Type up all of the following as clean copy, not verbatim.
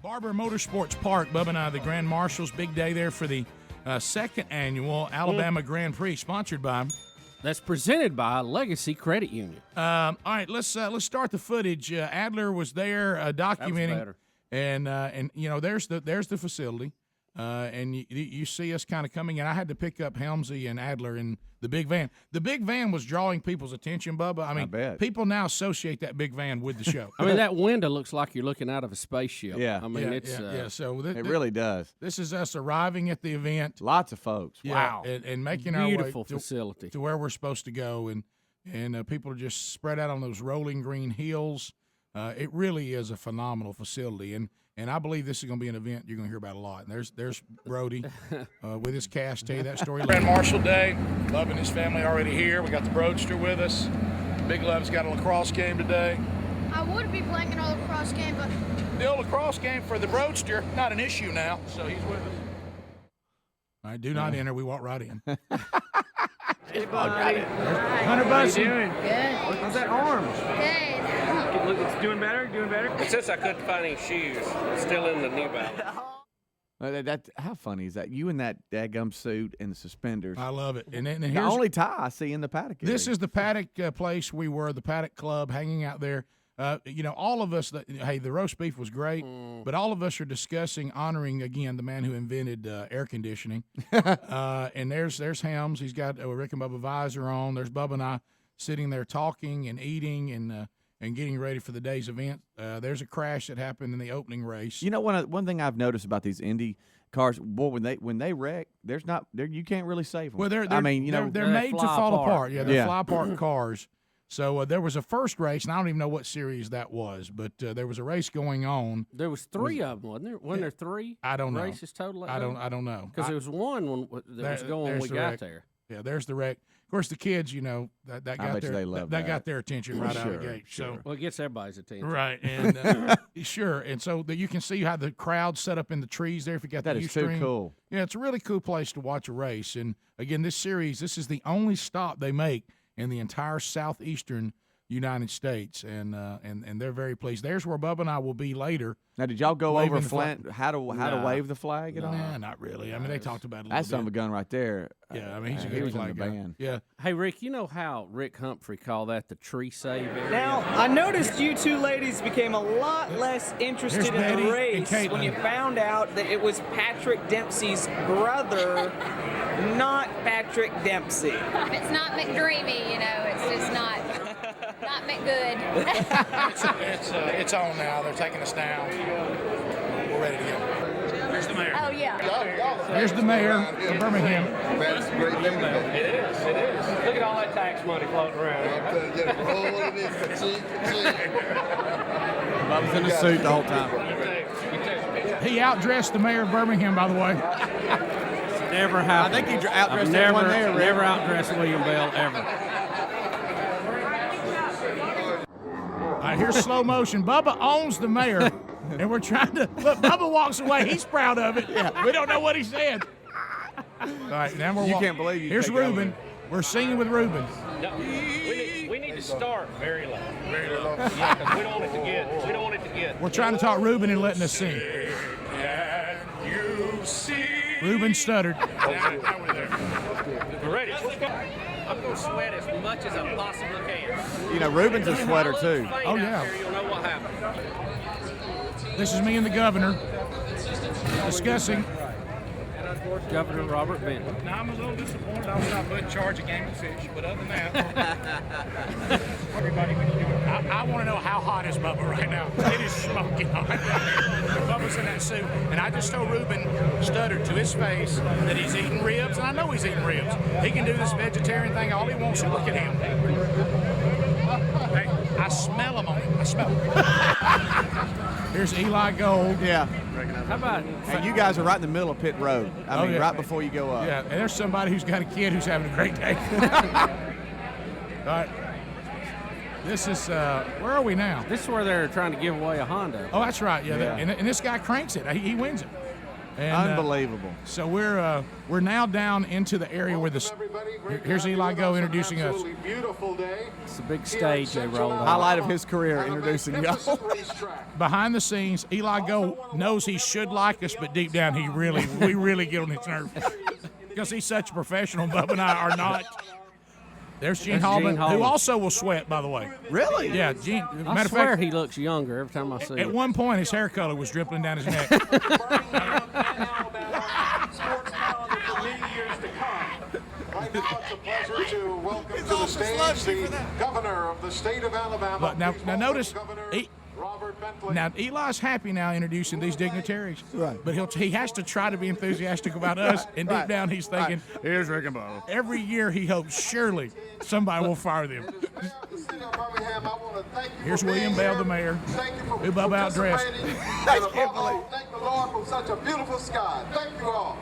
Barber Motorsports Park, Bubba and I, the Grand Marshals, big day there for the second annual Alabama Grand Prix, sponsored by. That's presented by Legacy Credit Union. All right, let's start the footage. Adler was there documenting, and you know there's the facility, and you see us kind of coming in. I had to pick up Helmsy and Adler in the big van. The big van was drawing people's attention, Bubba. I mean, people now associate that big van with the show. I mean, that window looks like you're looking out of a spaceship. Yeah, I mean, So it really does. This is us arriving at the event. Lots of folks. Wow, and making beautiful our way facility to where we're supposed to go, and people are just spread out on those rolling green hills. It really is a phenomenal facility, and I believe this is going to be an event you're going to hear about a lot. And there's Brody with his cast. Tell you that story. Grand Marshal Day. Love and his family already here. We got the Broadster with us. Big Love's got a lacrosse game today. I would be playing an old lacrosse game, but the old lacrosse game for the Broadster, not an issue now, so he's with us. All right, do not enter. We walk right in. Hey, buddy. Hunter Bussey. How you doing? good. How's that arm? Good. Look, it's doing better, doing better. And since I couldn't find any shoes, it's still in the New Balance. How funny is that? You in that daggum suit and the suspenders. I love it. And the only tie I see in the paddock area. This is the paddock place we were, the paddock club, hanging out there. You know, all of us, hey, the roast beef was great, but all of us are discussing, honoring, again, the man who invented air conditioning. And there's Helms. He's got a Rick and Bubba visor on. There's Bubba and I sitting there talking and eating and getting ready for the day's event. There's a crash that happened in the opening race. You know, one thing I've noticed about these Indy cars, boy, when they wreck, you can't really save them. Well, they're they're made to fall apart. Yeah, they're fly apart cars. So there was a first race, and I don't even know what series that was, but there was a race going on. There was three of them, wasn't there? Wasn't there three? I don't know. Races total. I don't know. Because there was one that was going when we got there. Yeah, there's the wreck. Of course, the kids, you know, that got their attention right out of the gate. So well, it gets everybody's attention, right? And sure, and so you can see how the crowd set up in the trees there. If you got that, is too cool. Yeah, it's a really cool place to watch a race. And again, this is the only stop they make in the entire southeastern United States, and they're very pleased. There's where Bubba and I will be later. Now, did y'all go over how to wave the flag at all? Nah, not really. I mean, they talked about it a little That's son of a gun right there. Yeah, I mean, he's a good flag guy. Band. Yeah. Hey, Rick, you know how Rick Humphrey called that the tree save area? Now, I noticed you two ladies became a lot less interested in the race when you found out that it was Patrick Dempsey's brother, not Patrick Dempsey. If it's not McDreamy, you know, it's just not McGood. It's on now. They're taking us down. We're ready to go. Here's the mayor. Oh, yeah. Here's the mayor of Birmingham. That's a great thing. It is. Look at all that tax money floating around. Bubba's in a suit the whole time. He outdressed the mayor of Birmingham, by the way. Never happened. I think he outdressed everyone there. Never outdressed William Bell, ever. All right, here's slow motion. Bubba owns the mayor, and we're trying to look. Bubba walks away. He's proud of it. Yeah, we don't know what he said. All right, now we're. You can't believe you. Here's Ruben. We're singing with Ruben. No, we need to start very low. Very low. Yeah, because we don't want it to get. We're trying to talk Ruben and letting us sing. Ruben stuttered. Now we're there. We're ready. I'm going to sweat as much as I possibly can. You know, Ruben's a sweater, too. Oh, yeah. You'll know what happened. This is me and the governor discussing. Governor Robert Benton. Now, I'm a little disappointed I was not put in charge of Game and Fish, but other than that, everybody, what are you doing? I want to know how hot is Bubba right now. It is smoking hot. Bubba's in that suit, and I just told Ruben, stuttered to his face, that he's eating ribs, and I know he's eating ribs. He can do this vegetarian thing all he wants to. Look at him. Hey, I smell him on him. I smell him. Here's Eli Gold. Yeah. How about? And you guys are right in the middle of pit road. I mean, right before you go up. Yeah, and there's somebody who's got a kid who's having a great day. All right. This is, where are we now? This is where they're trying to give away a Honda. Oh, that's right. Yeah. And this guy cranks it. He wins it. And, Unbelievable. So we're now down into the area where here's Eli Go introducing us. It's a big stage they rolled out. Highlight of his career, introducing y'all. Behind the scenes, Eli Go knows he should like us, but deep down we really get on his nerves because he's such a professional. Bubba and I are not. There's Gene Hallman, who also will sweat, by the way. Really? Yeah, Gene. I swear he looks younger every time I see him. At one point, his hair color was dripping down his neck. Right now, it's a pleasure to welcome to the stage the governor of the state of Alabama. But now notice, Robert Bentley. now Eli's happy now introducing these dignitaries. Right. But he has to try to be enthusiastic about us, and deep down he's thinking, here's Rick and Bubba. Every year he hopes surely somebody will fire them. Here's William Bell, the mayor, who Bubba outdressed. Thank the Lord for such a beautiful sky. Thank you all.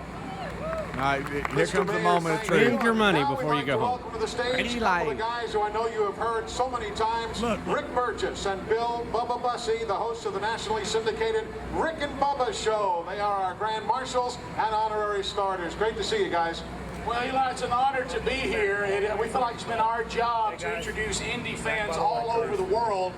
All right, here comes the moment of truth. Spend your money before you go home. Welcome to the stage, a couple of guys who I know you have heard so many times. Look. Rick Burgess and Bill Bubba Bussey, the hosts of the nationally syndicated Rick and Bubba Show. They are our grand marshals and honorary starters. Great to see you guys. Well, Eli, it's an honor to be here. We feel like it's been our job to introduce Indy fans all over the world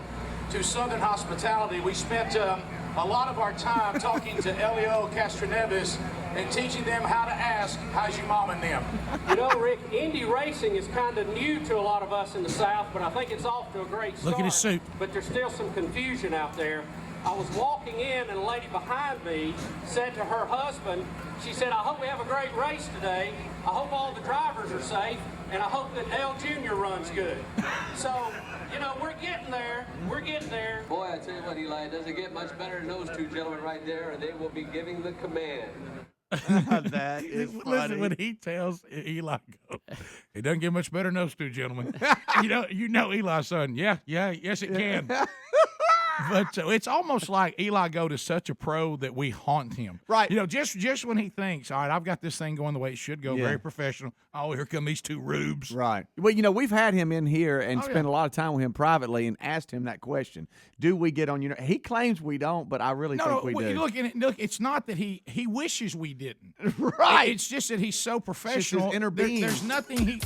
to Southern hospitality. We spent a lot of our time talking to Elio Castroneves and teaching them how to ask, how's your mom and them? You know, Rick, Indy racing is kind of new to a lot of us in the South, but I think it's off to a great start. Look at his suit. But there's still some confusion out there. I was walking in, and a lady behind me said to her husband, she said, I hope we have a great race today. I hope all the drivers are safe, and I hope that Dale Jr. runs good. So, you know, we're getting there. We're getting there. Boy, I tell you what, Eli, it doesn't get much better than those two gentlemen right there, and they will be giving the command. That is funny. Listen, when he tells Eli, it doesn't get much better than those two gentlemen. you know Eli's son. Yes, it can. But it's almost like Eli Goat is such a pro that we haunt him. Right. You know, just when he thinks, all right, I've got this thing going the way it should go, very professional. Oh, here come these two rubes. Right. Well, you know, we've had him in here and spent a lot of time with him privately and asked him that question. Do we get on your He claims we don't, but I really think we do. Look, it's not that he wishes we didn't. Right. It's just that he's so professional. It's his inner being. There's nothing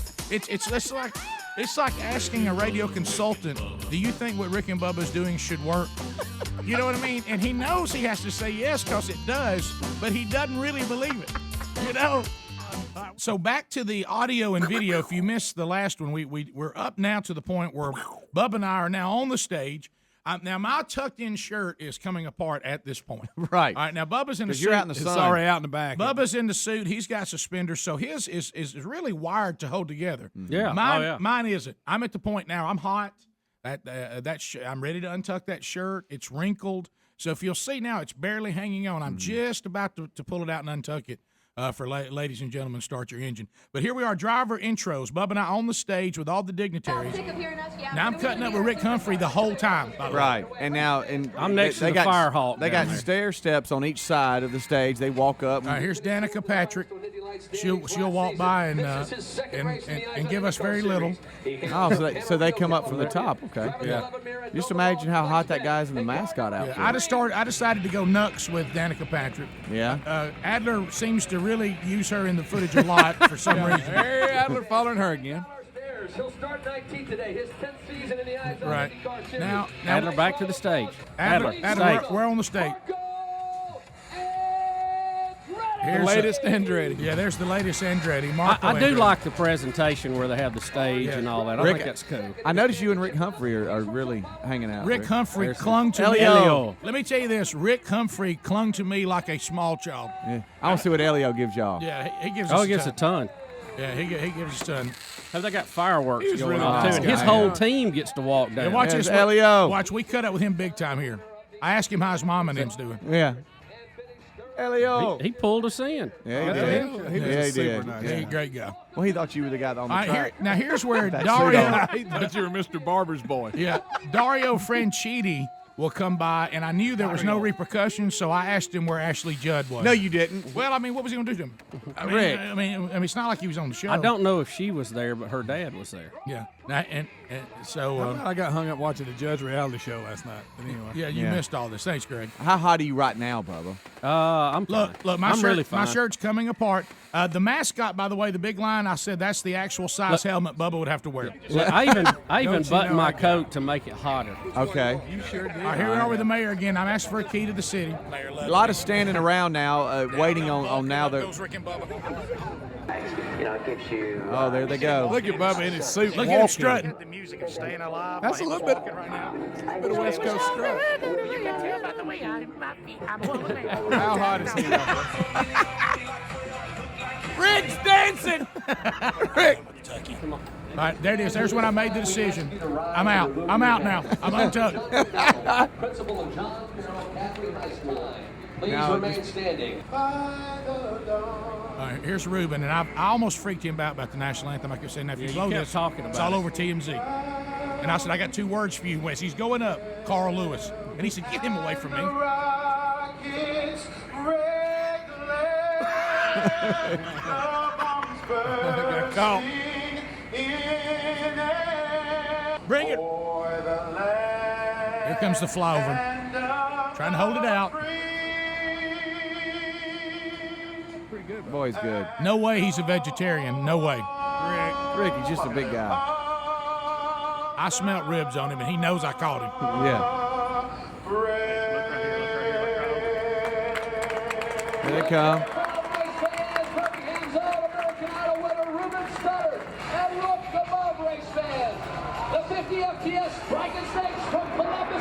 it's like asking a radio consultant, do you think what Rick and Bubba's doing should work? You know what I mean? And he knows he has to say yes because it does, but he doesn't really believe it. You know? So back to the audio and video. If you missed the last one, we're up now to the point where Bubba and I are now on the stage. Now, my tucked-in shirt is coming apart at this point. Right. All right, now Bubba's in the suit. You're out in the sun. It's already out in the back. Bubba's in the suit. He's got suspenders, so his is really wired to hold together. Yeah. Mine isn't. I'm at the point now. I'm hot. I'm ready to untuck that shirt. It's wrinkled. So if you'll see now, it's barely hanging on. I'm just about to pull it out and untuck it. For ladies and gentlemen, start your engine. But here we are, driver intros. Bubba and I on the stage with all the dignitaries. Now I'm cutting up with Rick Humphrey the whole time. By the Right. way. And now I'm next to the fire hawk. They got stair steps on each side of the stage. They walk up. All right, here's Danica Patrick. She'll walk by and give us very little. Oh, so they come up from the top. Okay. Yeah. Just imagine how hot that guy's in the mascot outfit. Yeah, I decided to go nuts with Danica Patrick. Yeah. Adler seems to really use her in the footage a lot for some reason. Hey, Adler following her again. He'll start 19 today, his 10th season in the ISL Right. Now Adler back to the stage. Adler, stage. we're on the stage. The latest Andretti. Yeah, there's the latest Andretti. I do like the presentation where they have the stage and all that. I think that's cool. I noticed you and Rick Humphrey are really hanging out. Rick Humphrey clung to me. Elio. Let me tell you this. Rick Humphrey clung to me like a small child. Yeah. I want to see what Elio gives y'all. Yeah, he gives us he gives a ton. Yeah, he gives us a ton. Have they got fireworks He was going really on, nice too? And his guy. whole team gets to walk down. And watch this. Elio. Watch, we cut up with him big time here. I asked him how his mom and them's doing. Yeah. Elio. He pulled us in. Yeah, he did. He was Yeah, he super did. nice. He's a great guy. Well, he thought you were the guy on the All right, track. now here's where That Dario. He thought you were Mr. Barber's boy. Yeah, Dario Franchitti will come by, and I knew there was no repercussions, so I asked him where Ashley Judd was. No, you didn't. Well, I mean, what was he going to do to him? Rick. I mean, it's not like he was on the show. I don't know if she was there, but her dad was there. Yeah, and so I got hung up watching the Judge reality show last night. But anyway. yeah, you missed all this. Thanks, Greg. How hot are you right now, Bubba? I'm fine. Look, I'm really fine. My shirt's coming apart. The mascot, by the way, the big line, I said that's the actual size helmet Bubba would have to wear. Look, I even buttoned my coat to make it hotter. Okay. You sure did. All right, here we are with the mayor again. I'm asking for a key to the city. A lot of standing around now, waiting on now. Goes Rick and Bubba. Oh, there they go. Look at Bubba in his suit. Look walking. at him strutting. The music is staying alive. That's a little bit, bit of West Coast strut. How hot is he? Rick's dancing. Rick. All right, there it is. There's when I made the decision. I'm out. I'm out now. I'm untucked. Principal of John Carroll Catholic High School. Please remain standing. All right, here's Ruben, and I almost freaked him out about the national anthem. I kept saying, now if you blow kept this, talking it's about all it. over TMZ. And I said, I got 2 words for you, Wes. He's going up, Carl Lewis. And he said, get him away from me. Got caught. Bring it. Here comes the flyover. Trying to hold it out. Boy, he's good. No way he's a vegetarian. No way. Rick, he's just a big guy. I smelt ribs on him, and he knows I caught him. Yeah. Here they come.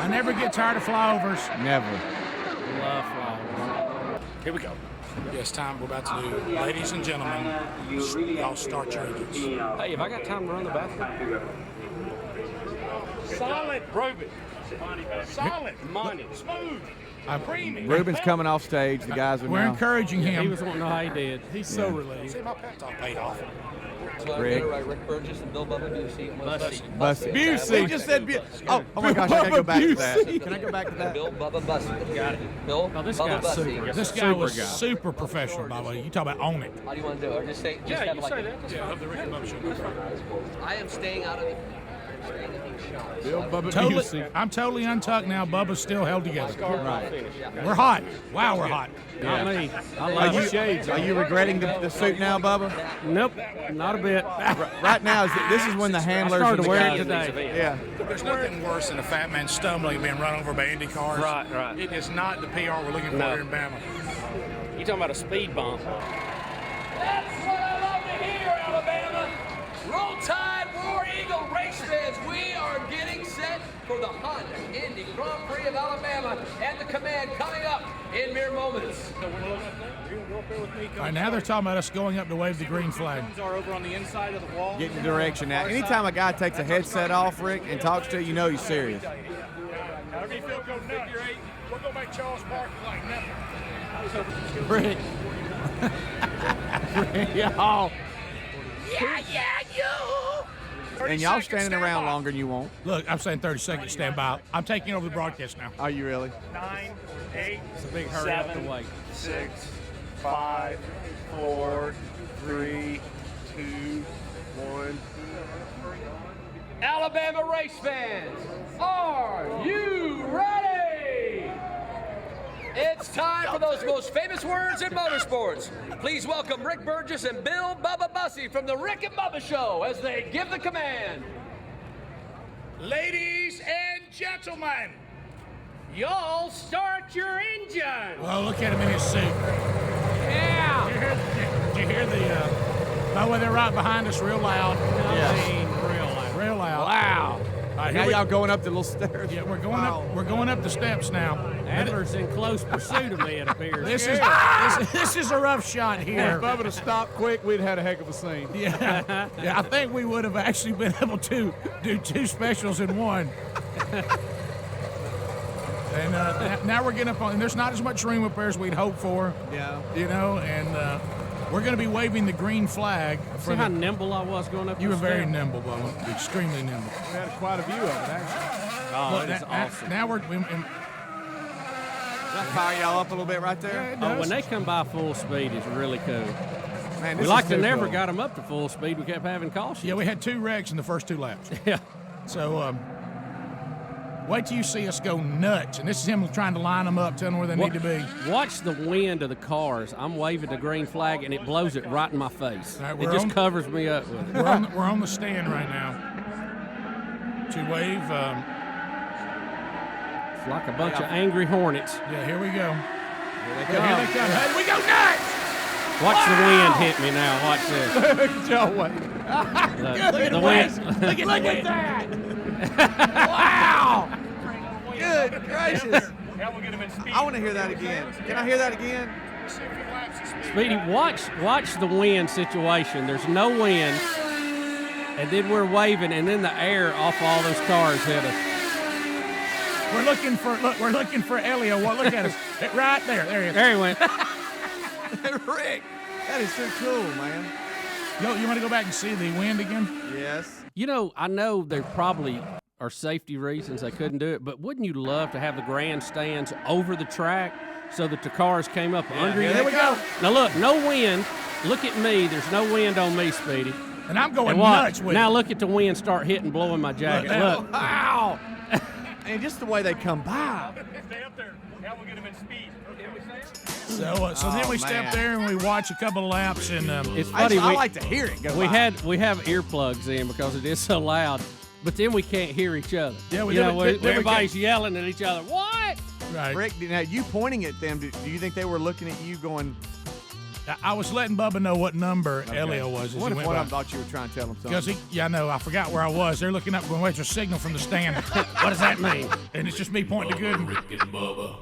I never get tired of flyovers. Never. Love flowers. Here we go. Yes, time we're about to do. Ladies and gentlemen, y'all start your engines. Hey, have I got time to run the bathroom? Solid. Ruben. Solid. Money. Smooth. Ruben's coming off stage. The guys are We're now. encouraging He him. was wanting to know how he did. He's so relieved. See, my pep talk paid off. Rick. Rick Burgess and Bill Bubba Busey. Busey. Busey. He just said Oh my gosh, I gotta go back to that. Can I go back to that? Bill Bubba Busey. Got it. Bill Oh, this Bubba guy's Busey. super. This guy was super professional, by the way. You talk about own it. How do you want to do it? Or just say, just have like I am staying out of the Bill Bubba Totally, Busey. I'm totally untucked now. Bubba's still held together. Right. We're hot. Wow, we're hot. Not me. I Are love you, the shades. are you regretting the suit now, Bubba? Nope, not a bit. Right now, this is when the handlers started and the to wear guys. it today. Yeah. There's nothing worse than a fat man stumbling and being run over by Indy cars. Right. It is not the PR we're looking for No. here in Bama. You talking about a speed bump? That's what I love to hear, Alabama. Roll Tide, War Eagle race fans. We are getting set for the Honda Indy Grand Prix of Alabama and the command coming up in mere moments. All right, now they're talking about us going up to wave the green flag. Are over on the inside of the wall. Getting the direction now. Anytime a guy takes a headset off, Rick, and talks to you, you know he's serious. However you feel, go figure 8. We'll go make Charles Park like nothing. Rick. Y'all. And y'all standing around longer than you want. Look, I'm saying 30 seconds, stand by. I'm taking over the broadcast now. Are you really? 9, 8, It's a big hurry up to wait. 6, 5, 4, 3, 2, 1. Alabama race fans, are you ready? It's time for those most famous words in motorsports. Please welcome Rick Burgess and Bill Bubba Busey from the Rick and Bubba Show as they give the command. Ladies and gentlemen, Y'all start your engine. well, look at him in his suit. Yeah. Did you hear the, by the way, they're right behind us real loud. I mean, real life. Real loud. Wow. All right, Now here we- y'all going up the little stairs. Yeah, we're going up. We're going up the steps now. Adler's in close pursuit of me, it appears. This is a rough shot If here. Bubba to stop quick, we'd had a heck of a scene. Yeah, I think we would have actually been able to do 2 specials in one. And now we're getting up on, and there's not as much room up there as we'd hoped for. Yeah. You know, and we're going to be waving the green flag. See how nimble I was going up You were the very stairs? nimble, Bubba. Extremely nimble. We had quite a view of it, actually. Oh, Look, it is awesome. Now we're. Does that fire y'all up a little bit right there? Oh, when they come by full speed, it's really cool. Man, We this like is to too never cool. got them up to full speed. We kept having cautions. Yeah, we had 2 wrecks in the first 2 laps. Yeah. So Wait till you see us go nuts. And this is him trying to line them up, telling them where they need to be. Watch the wind of the cars. I'm waving the green flag, and it blows it right in my face. Right, it just covers me up with it. We're on the stand right now to wave. It's like a bunch of angry hornets. Yeah, here we go. Here they come. Here they come. Hey, we go nuts! Watch the wind hit me now. Watch this. Joe, wait. Look at that! Wow! Good gracious. I want to hear that again. Can I hear that again? Speedy, watch the wind situation. There's no wind, and then we're waving, and then the air off all those cars hit us. We're looking for Elio. Well, look at us. Right there. There he is. There he went. Rick, that is so cool, man. Yo, you want to go back and see the wind again? Yes. You know, I know there probably are safety reasons they couldn't do it, but wouldn't you love to have the grandstands over the track so that the cars came up under you? Here we go. Now look, no wind. Look at me. There's no wind on me, Speedy. And I'm going nuts with it. Now look at the wind start hitting, blowing my jacket. Look. Wow. And just the way they come by. Stay up there. Now we'll get them in speed. So then we step there and we watch a couple of laps, and it's funny. I like to hear it go we by. have earplugs in because it is so loud, but then we can't hear each other. Yeah, everybody's yelling at each other. What? Right. Rick, now you pointing at them, do you think they were looking at you going? I was letting Bubba know what number Elio was. What if one of them thought you were trying to tell him something? Because I know. I forgot where I was. They're looking up, going, wait, there's a signal from the stand. What does that mean? And it's just me pointing to good. Rick and Bubba.